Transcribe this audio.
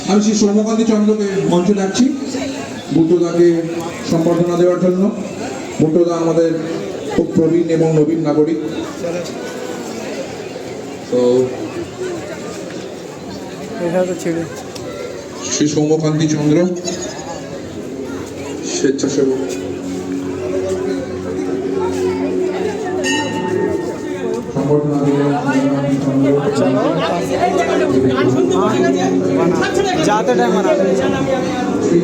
আমি শ্রী সৌম্যকান্তি চন্দ্রকে মঞ্চে ডাকছি বুদ্ধদাকে সম্বর্ধনা দেওয়ার জন্য। বুদ্ধদা আমাদের খুব প্রবীণ এবং নবীন নাগরিক। তো শ্রী সৌম্যকান্তি চন্দ্র স্বেচ্ছাসেবক। সম্বর্ধনা দিলেন जाते टाइम श्री